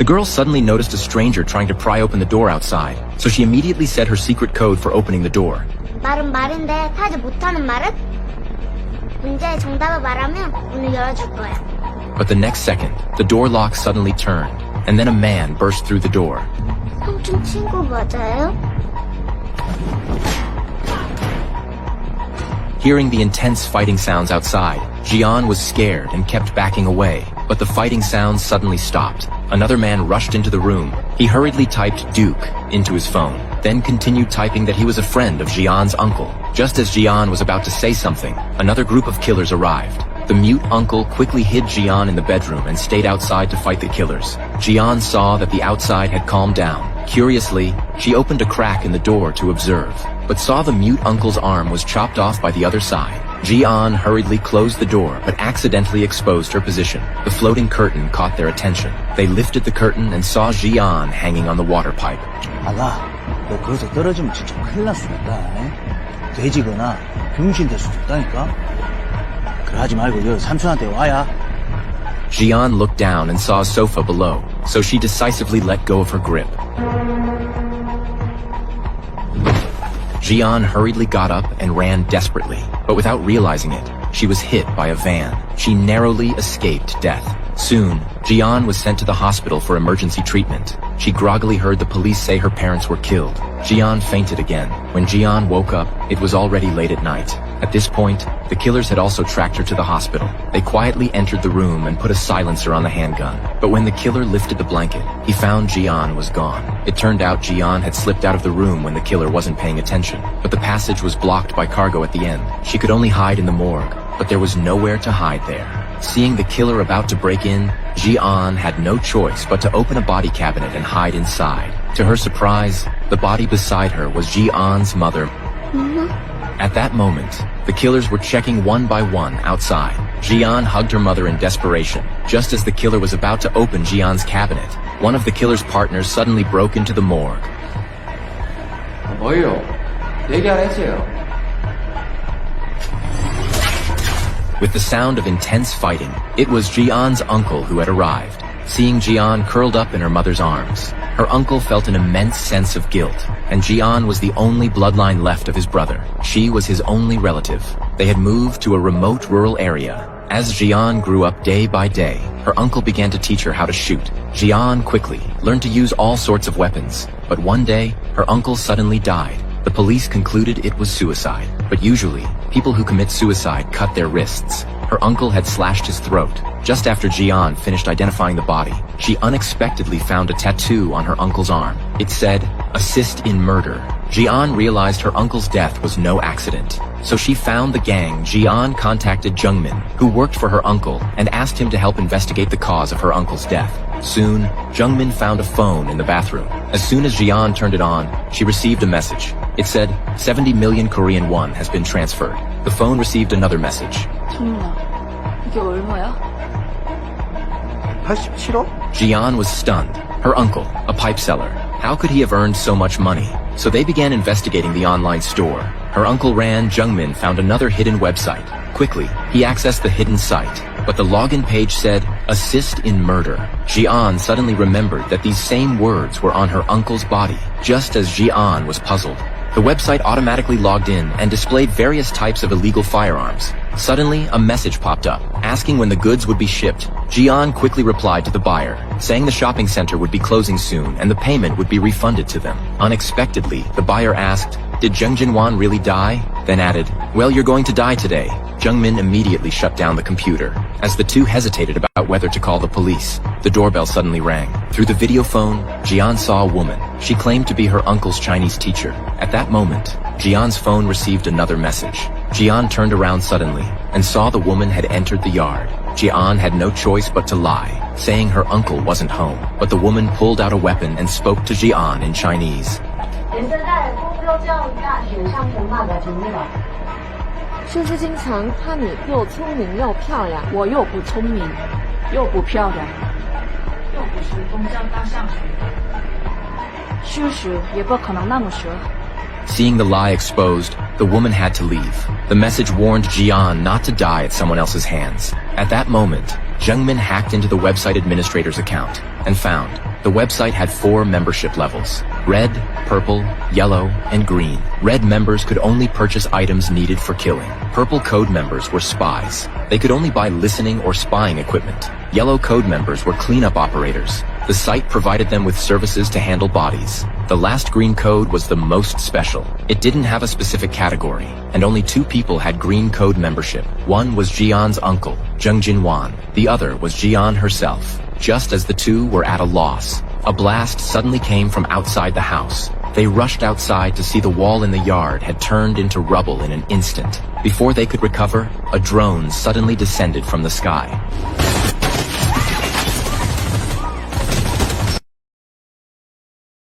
The girl suddenly noticed a stranger trying to pry open the door outside, so she immediately said her secret code for opening the door. 말은 말인데 타지 못하는 말은? 문제의 정답을 말하면 문을 열어줄 거야. But the next second, the door lock suddenly turned, and then a man burst through the door. 삼촌 친구 맞아요? Hearing the intense fighting sounds outside, Jian was scared and kept backing away, but the fighting sounds suddenly stopped. Another man rushed into the room. He hurriedly typed Duke into his phone, then continued typing that he was a friend of Jian's uncle. Just as Jian was about to say something, another group of killers arrived. The mute uncle quickly hid Jian in the bedroom and stayed outside to fight the killers. Jian saw that the outside had calmed down. Curiously, she opened a crack in the door to observe, but saw the mute uncle's arm was chopped off by the other side. Jian hurriedly closed the door but accidentally exposed her position. The floating curtain caught their attention. They lifted the curtain and saw Jian hanging on the water pipe. 아가, 너 거기서 떨어지면 진짜 큰일 날 수도 있다. 돼지거나 병신 될 수도 있다니까. 그러지 말고 여기 삼촌한테 와야. Jian looked down and saw a sofa below, so she decisively let go of her grip. Jian hurriedly got up and ran desperately, but without realizing it, she was hit by a van. She narrowly escaped death. Soon, Jian was sent to the hospital for emergency treatment. She groggily heard the police say her parents were killed. Jian fainted again. When Jian woke up, it was already late at night. At this point, the killers had also tracked her to the hospital. They quietly entered the room and put a silencer on the handgun. But when the killer lifted the blanket, he found Jian was gone. It turned out Jian had slipped out of the room when the killer wasn't paying attention. But the passage was blocked by cargo at the end. She could only hide in the morgue, but there was nowhere to hide there. Seeing the killer about to break in, Jian had no choice but to open a body cabinet and hide inside. To her surprise, the body beside her was Jian's mother. At that moment, the killers were checking one by one outside. Jian hugged her mother in desperation. Just as the killer was about to open Jian's cabinet, one of the killer's partners suddenly broke into the morgue. 뭐예요? 얘기 안 했어요. With the sound of intense fighting, it was Jian's uncle who had arrived. Seeing Jian curled up in her mother's arms, her uncle felt an immense sense of guilt, and Jian was the only bloodline left of his brother. She was his only relative. They had moved to a remote rural area. As Jian grew up day by day, her uncle began to teach her how to shoot. Jian quickly learned to use all sorts of weapons, but one day, her uncle suddenly died. The police concluded it was suicide, but usually, people who commit suicide cut their wrists. Her uncle had slashed his throat. Just after Jian finished identifying the body, she unexpectedly found a tattoo on her uncle's arm. It said, "Assist in murder." Jian realized her uncle's death was no accident. So she found the gang. Jian contacted Jungmin, who worked for her uncle, and asked him to help investigate the cause of her uncle's death. Soon, Jungmin found a phone in the bathroom. As soon as Jian turned it on, she received a message. It said, 70 million Korean won has been transferred. The phone received another message. 정민아, 이게 얼마야? 87억? Jian was stunned. Her uncle, a pipe seller. How could he have earned so much money? So they began investigating the online store. Her uncle Ran Jungmin found another hidden website. Quickly, he accessed the hidden site, but the login page said, "Assist in murder." Jian suddenly remembered that these same words were on her uncle's body. Just as Jian was puzzled, the website automatically logged in and displayed various types of illegal firearms. Suddenly, a message popped up, asking when the goods would be shipped. Jian quickly replied to the buyer, saying the shopping center would be closing soon and the payment would be refunded to them. Unexpectedly, the buyer asked, "Did Jung Jin-wan really die?" Then added, "Well, you're going to die today." Jungmin immediately shut down the computer. As the two hesitated about whether to call the police, the doorbell suddenly rang. Through the video phone, Jian saw a woman. She claimed to be her uncle's Chinese teacher. At that moment, Jian's phone received another message. Jian turned around suddenly and saw the woman had entered the yard. Jian had no choice but to lie, saying her uncle wasn't home. But the woman pulled out a weapon and spoke to Jian in Chinese. 师傅经常夸你又聪明又漂亮，我又不聪明，又不漂亮，又不是东江大象学的，叔叔也不可能那么说。 Seeing the lie exposed, the woman had to leave. The message warned Jian not to die at someone else's hands. At that moment, Jungmin hacked into the website administrator's account and found The website had 4 membership levels: red, purple, yellow, and green. Red members could only purchase items needed for killing. Purple code members were spies. They could only buy listening or spying equipment. Yellow code members were cleanup operators. The site provided them with services to handle bodies. The last green code was the most special. It didn't have a specific category, and only 2 people had green code membership. One was Jian's uncle, Zheng Jinwan. The other was Jian herself. Just as the 2 were at a loss, a blast suddenly came from outside the house. They rushed outside to see the wall in the yard had turned into rubble in an instant. Before they could recover, a drone suddenly descended from the sky.